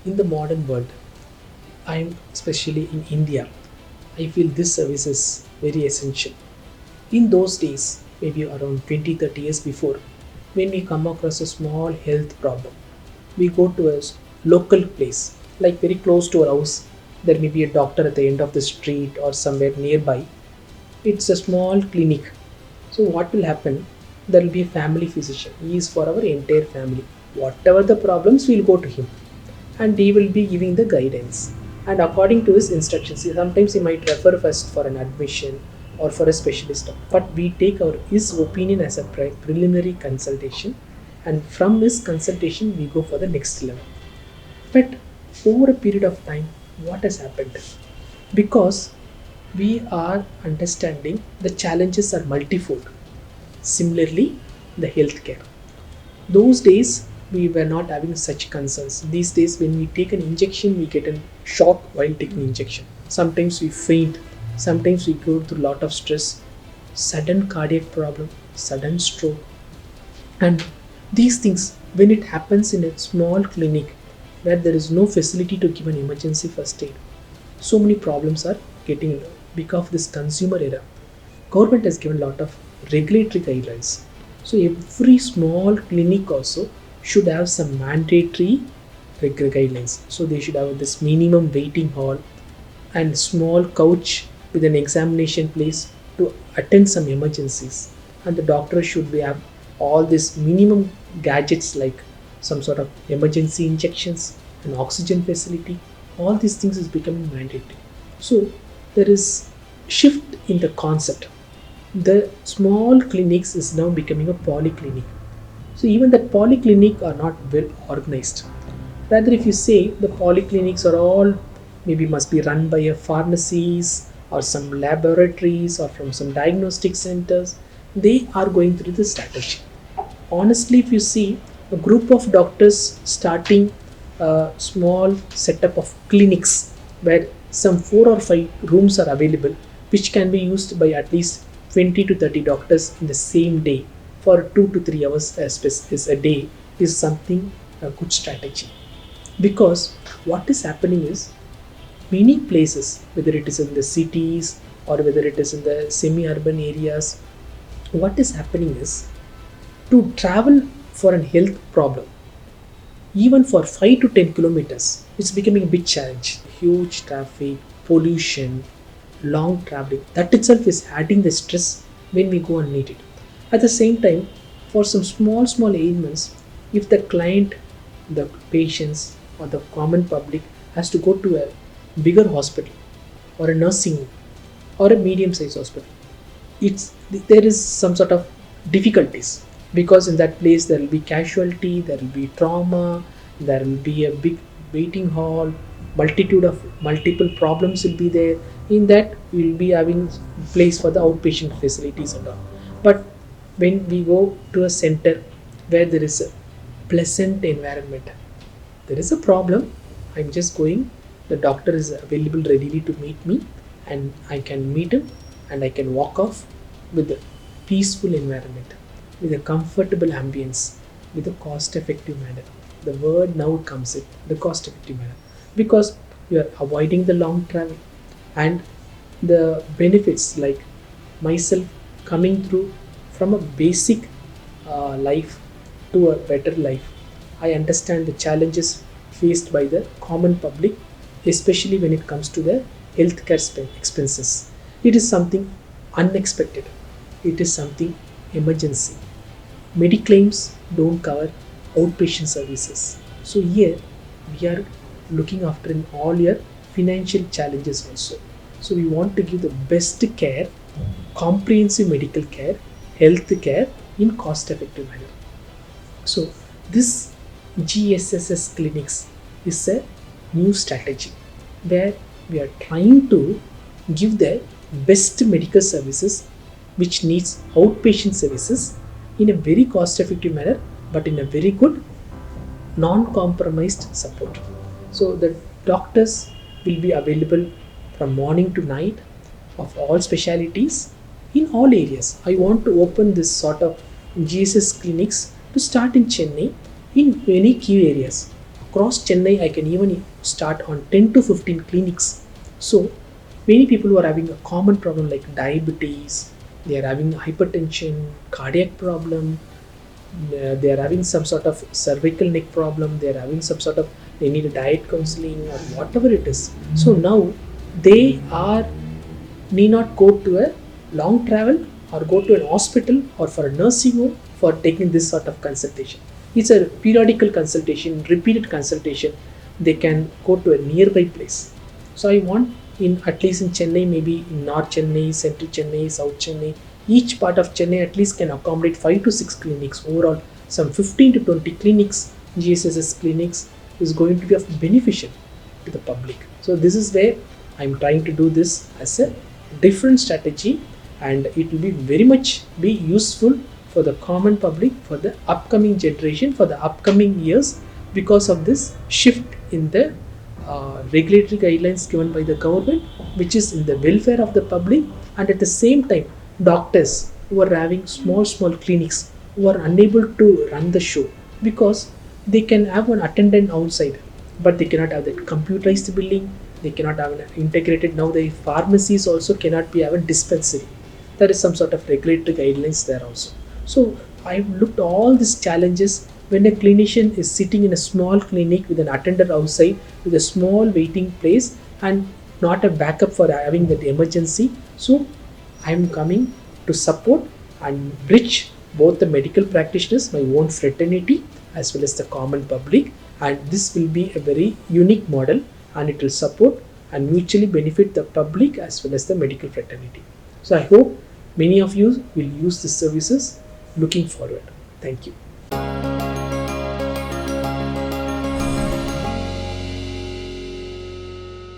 in the modern world, I'm especially in India, I feel this service is very essential. In those days, maybe around 20 30 years before, when we come across a small health problem, we go to a local place, like very close to our house. There may be a doctor at the end of the street or somewhere nearby. It's a small clinic. So what will happen? There will be a family physician. He is for our entire family. Whatever the problems, we'll go to him, and he will be giving the guidance. And according to his instructions, sometimes he might refer first for an admission or for a specialist. But we take his opinion as a preliminary consultation, and from his consultation we go for the next level. But over a period of time, what has happened? Because we are understanding the challenges are multifold. Similarly, the healthcare. Those days we were not having such concerns. These days, when we take an injection, we get a shock while taking injection. Sometimes we faint. Sometimes we go through a lot of stress, sudden cardiac problem, sudden stroke, and these things, when it happens in a small clinic where there is no facility to give an emergency first aid, so many problems are getting because of this consumer era. Government has given a lot of regulatory guidelines. So every small clinic also should have some mandatory guidelines. So they should have this minimum waiting hall and small couch with an examination place to attend some emergencies. And the doctor should be have all these minimum gadgets like some sort of emergency injections, an oxygen facility. All these things is becoming mandatory. So there is shift in the concept. The small clinics is now becoming a polyclinic. So even the polyclinic are not well organized. Rather, if you say the polyclinics are all maybe must be run by a pharmacies or some laboratories or from some diagnostic centers, they are going through the strategy. Honestly, if you see a group of doctors starting a small setup of clinics where some 4 or 5 rooms are available, which can be used by at least 20 to 30 doctors in the same day for 2 to 3 hours is a day, is something a good strategy. Because what is happening is many places, whether it is in the cities or whether it is in the semi-urban areas, what is happening is to travel for a health problem, even for 5 to 10 kilometers, it's becoming a big challenge. Huge traffic, pollution, long traveling, that itself is adding the stress when we go and meet it. At the same time, for some small ailments, if the client, the patients, or the common public has to go to a bigger hospital or a nursing home or a medium sized hospital, it's there is some sort of difficulties, because in that place there will be casualty, there will be trauma, there will be a big waiting hall, multitude of multiple problems will be there. In that we will be having place for the outpatient facilities and all. But when we go to a center where there is a pleasant environment, there is a problem, I'm just going, the doctor is available readily to meet me, and I can meet him and I can walk off with a peaceful environment, with a comfortable ambience, with a cost effective manner. The word now comes in the cost effective manner, because you are avoiding the long travel and the benefits, like myself coming through from a basic life to a better life. I understand the challenges faced by the common public, especially when it comes to the healthcare expenses. It is something unexpected, it is something emergency. Mediclaims don't cover outpatient services. So here we are looking after in all your financial challenges also. So we want to give the best care, comprehensive medical care, health care in cost effective manner. So this GSSS clinics is a new strategy where we are trying to give the best medical services which needs outpatient services in a very cost effective manner, but in a very good non-compromised support. So the doctors will be available from morning to night of all specialities in all areas. I want to open this sort of GSS clinics to start in Chennai in many key areas. across Chennai, I can even start on 10 to 15 clinics. So many people who are having a common problem like diabetes, they are having hypertension, cardiac problem, they are having some sort of cervical neck problem, they are having some sort of, they need a diet counseling or whatever it is. So now they are need not go to a long travel or go to an hospital or for a nursing home for taking this sort of consultation. It's a periodical consultation, repeated consultation. They can go to a nearby place. So I want in at least in Chennai, maybe in North Chennai, Central Chennai, South Chennai, each part of Chennai at least can accommodate 5 to 6 clinics. Overall, some 15 to 20 clinics, GSSS clinics, is going to be of beneficial to the public. So this is where I'm trying to do this as a different strategy, and it will be very much be useful for the common public, for the upcoming generation, for the upcoming years, because of this shift in the regulatory guidelines given by the government, which is in the welfare of the public. And at the same time, doctors who are having small clinics, who are unable to run the show because they can have an attendant outside, but they cannot have that computerized billing, they cannot have an integrated, now the pharmacies also cannot be have a dispensary. There is some sort of regulatory guidelines there also. So I've looked all these challenges when a clinician is sitting in a small clinic with an attendant outside with a small waiting place and not a backup for having that emergency. So I'm coming to support and bridge both the medical practitioners, my own fraternity, as well as the common public. And this will be a very unique model, and it will support and mutually benefit the public as well as the medical fraternity. So I hope many of you will use these services. Looking forward. Thank you.